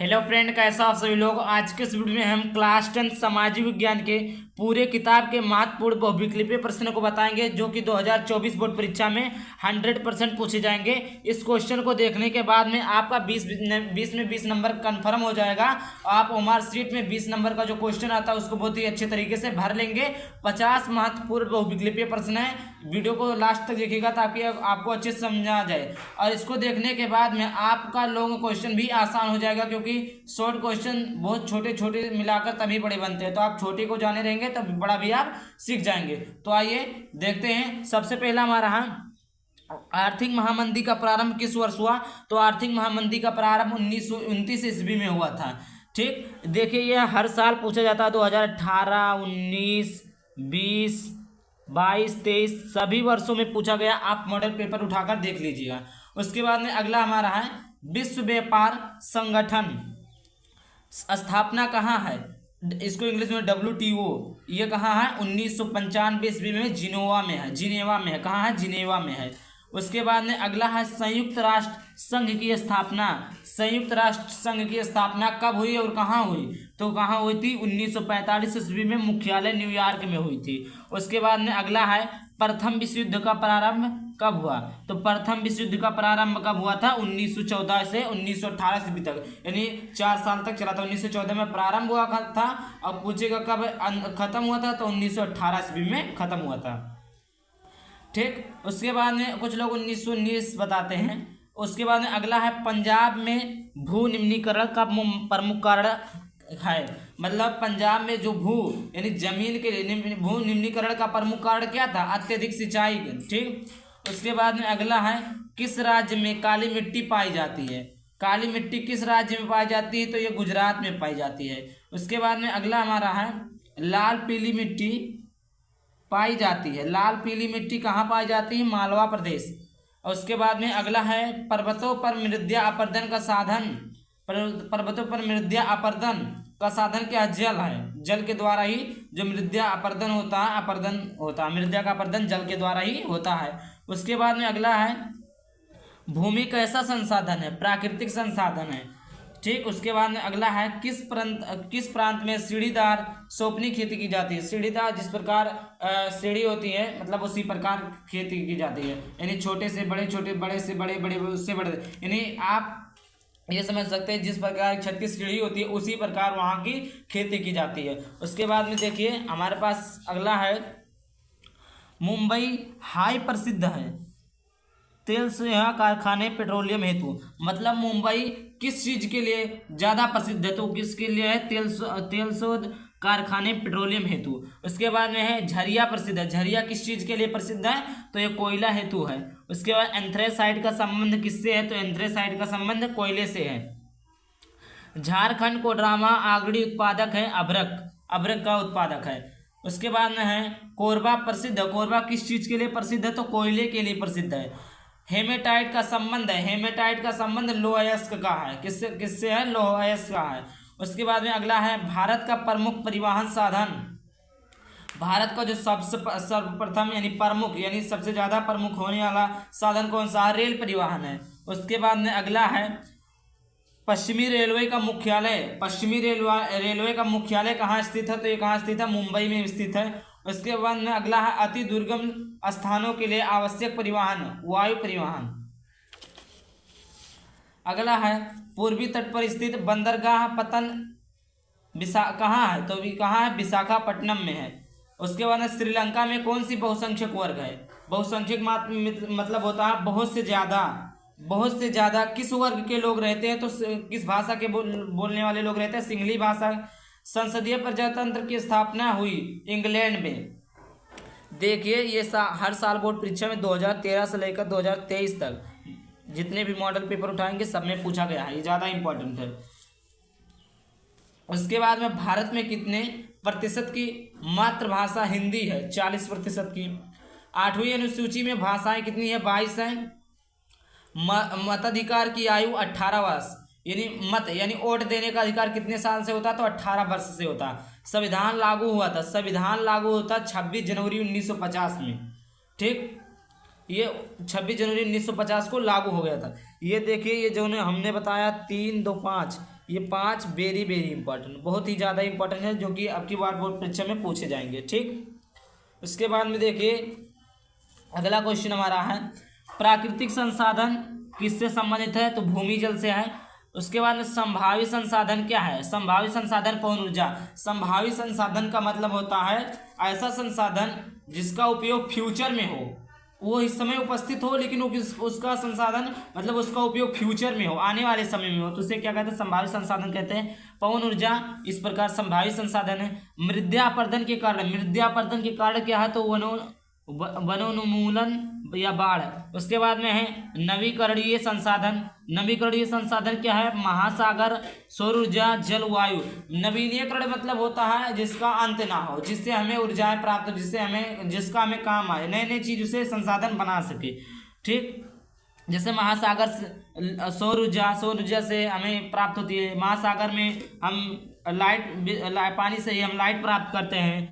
Hello friend, कैसा आप सभी लोग। आज के इस वीडियो में हम क्लास 10 सामाजिक विज्ञान के पूरे किताब के महत्वपूर्ण बहुविकल्पीय प्रश्न को बताएंगे जो कि 2024 बोर्ड परीक्षा में 100% पूछे जाएंगे। इस क्वेश्चन को देखने के बाद में आपका 20 में 20 नंबर कंफर्म हो जाएगा। आप ओमार शीट में 20 नंबर का जो क्वेश्चन आता है उसको बहुत ही अच्छे तरीके से भर लेंगे। 50 महत्वपूर्ण बहुविकल्पीय प्रश्न है। वीडियो को लास्ट तक देखिएगा ताकि आपको अच्छे से समझा आ जाए, और इसको देखने के बाद में आपका लॉन्ग क्वेश्चन भी आसान हो जाएगा, क्योंकि शॉर्ट क्वेश्चन बहुत छोटे छोटे मिलाकर तभी बड़े बनते हैं। तो आप छोटे को जाने रहेंगे तब बड़ा भी आप सीख जाएंगे। तो आइए देखते हैं। सबसे पहला हमारा आर्थिक महामंदी का प्रारंभ किस वर्ष हुआ। तो आर्थिक महामंदी का प्रारंभ 1929 ईस्वी में हुआ था। ठीक, देखिए यह हर साल पूछा जाता है। 2018, 19, 20, 22, 23 सभी वर्षों में पूछा गया। आप मॉडल पेपर उठाकर देख लीजिएगा। उसके बाद में अगला हमारा है विश्व व्यापार संगठन स्थापना कहाँ है। इसको इंग्लिश में WTO, ये कहाँ है 1995 ईस्वी में जिनेवा में है। जिनेवा में है, कहाँ है जिनेवा में है। उसके बाद में अगला है संयुक्त राष्ट्र संघ की स्थापना। संयुक्त राष्ट्र संघ की स्थापना कब हुई और कहाँ हुई। तो कहाँ हुई थी 1945 ईस्वी में, मुख्यालय न्यूयॉर्क में हुई थी। उसके बाद में अगला है प्रथम विश्व युद्ध का प्रारंभ कब हुआ। तो प्रथम विश्व युद्ध का प्रारंभ कब हुआ था 1914 से 1918 ईस्वी तक, यानी 4 साल तक चला था। 1914 में प्रारंभ हुआ था। अब पूछेगा कब खत्म हुआ था, तो 1918 ईस्वी में खत्म हुआ था। ठीक, उसके बाद में कुछ लोग 1919 बताते हैं। उसके बाद में अगला है पंजाब में भू निम्नीकरण का प्रमुख कारण है। मतलब पंजाब में जो भू यानी जमीन के भू निम्नीकरण का प्रमुख कारण क्या था, अत्यधिक सिंचाई। ठीक, उसके बाद में अगला है किस राज्य में काली मिट्टी पाई जाती है। काली मिट्टी किस राज्य में पाई जाती है, तो ये गुजरात में पाई जाती है। उसके बाद में अगला हमारा है लाल पीली मिट्टी पाई जाती है। लाल पीली मिट्टी कहाँ पाई जाती है, मालवा प्रदेश। और उसके बाद में अगला है पर्वतों पर मृदा अपरदन का साधन। पर्वतों पर मृदा अपरदन का साधन क्या, जल है। जल के द्वारा ही जो मृदा अपरदन होता है, मृदा का अपरदन जल के द्वारा ही होता है। उसके बाद में अगला है भूमि कैसा संसाधन है, प्राकृतिक संसाधन है। ठीक, उसके बाद में अगला है किस प्रांत में सीढ़ीदार सोपनी खेती की जाती है। सीढ़ीदार जिस प्रकार सीढ़ी होती है, मतलब उसी प्रकार खेती की जाती है, यानी छोटे से बड़े, छोटे बड़े से बड़े, बड़े उससे बड़े, यानी आप ये समझ सकते हैं जिस प्रकार छत की सीढ़ी होती है उसी प्रकार वहाँ की खेती की जाती है। उसके बाद में देखिए हमारे पास अगला है मुंबई हाई प्रसिद्ध है तेल सोया कारखाने पेट्रोलियम हेतु। मतलब मुंबई किस चीज़ के लिए ज़्यादा प्रसिद्ध है, तो किसके लिए है, तेल शोध कारखाने पेट्रोलियम हेतु। उसके बाद में है झरिया प्रसिद्ध है। झरिया किस चीज़ के लिए प्रसिद्ध है, तो ये कोयला हेतु है। उसके बाद एंथ्रेसाइट का संबंध किससे है, तो एंथ्रेसाइट का संबंध कोयले से है। झारखंड को ड्रामा आगड़ी उत्पादक है अभ्रक का उत्पादक है। उसके बाद में है कोरबा प्रसिद्ध है। कोरबा किस चीज़ के लिए प्रसिद्ध है, तो कोयले के लिए प्रसिद्ध है। हेमेटाइट का संबंध है, हेमेटाइट का संबंध लौह अयस्क का है। किससे है, लौह अयस्क का है। उसके बाद में अगला है भारत का प्रमुख परिवहन साधन। भारत का जो सर्वप्रथम यानी प्रमुख यानी सबसे ज़्यादा प्रमुख होने वाला साधन कौन सा है, रेल परिवहन है। उसके बाद में अगला है पश्चिमी रेलवे का मुख्यालय कहाँ स्थित है, तो ये कहाँ स्थित है, मुंबई में स्थित है। उसके बाद में अगला है अति दुर्गम स्थानों के लिए आवश्यक परिवहन वायु परिवहन। अगला है पूर्वी तट पर स्थित बंदरगाह पतन कहाँ है, तो कहाँ है, विशाखापट्टनम में है। उसके बाद में श्रीलंका में कौन सी बहुसंख्यक वर्ग है। बहुसंख्यक मतलब होता है बहुत से ज़्यादा किस वर्ग के लोग रहते हैं, तो किस भाषा के बोलने वाले लोग रहते हैं, सिंगली भाषा। संसदीय प्रजातंत्र की स्थापना हुई इंग्लैंड में। देखिए ये हर साल बोर्ड परीक्षा में 2013 से लेकर 2023 तक जितने भी मॉडल पेपर उठाएंगे सब में पूछा गया है, ये ज़्यादा इंपॉर्टेंट है। उसके बाद में भारत में कितने प्रतिशत की मातृभाषा हिंदी है, 40% की। 8वीं अनुसूची में भाषाएं कितनी है, 22 हैं। मताधिकार की आयु 18 वर्ष, यानी वोट देने का अधिकार कितने साल से होता, तो 18 वर्ष से होता। संविधान लागू हुआ था 26 जनवरी 1950 में। ठीक, ये 26 जनवरी 1950 को लागू हो गया था। ये देखिए, ये जो हमने बताया 3, 2, 5, ये 5 वेरी वेरी इंपॉर्टेंट, बहुत ही ज़्यादा इंपॉर्टेंट है, जो कि आपकी बार बोर्ड परीक्षा में पूछे जाएंगे। ठीक, उसके बाद में देखिए अगला क्वेश्चन हमारा है, प्राकृतिक संसाधन किससे संबंधित है? तो भूमि जल से है। उसके बाद में संभावित संसाधन क्या है? संभावित संसाधन पवन ऊर्जा। संभावित संसाधन का मतलब होता है ऐसा संसाधन जिसका उपयोग फ्यूचर में हो, वो इस समय उपस्थित हो लेकिन उसका संसाधन मतलब उसका उपयोग फ्यूचर में हो, आने वाले समय में हो, तो उसे क्या कहते हैं? संभावित संसाधन कहते हैं। पवन ऊर्जा इस प्रकार संभावित संसाधन है। मृद्यापर्दन के कारण, मृद्यापर्दन के कारण क्या है? तो वनोन्मूलन या बाढ़। उसके बाद में है नवीकरणीय संसाधन। नवीकरणीय संसाधन क्या है? महासागर, सौर ऊर्जा, जलवायु। नवीनीकरण मतलब होता है जिसका अंत ना हो, जिससे हमें ऊर्जाएं प्राप्त हो, जिसका हमें काम आए, नए नए चीज उसे संसाधन बना सके। ठीक, जैसे महासागर सौर ऊर्जा से हमें प्राप्त होती है। महासागर में हम लाइट पानी से ही हम लाइट प्राप्त करते हैं।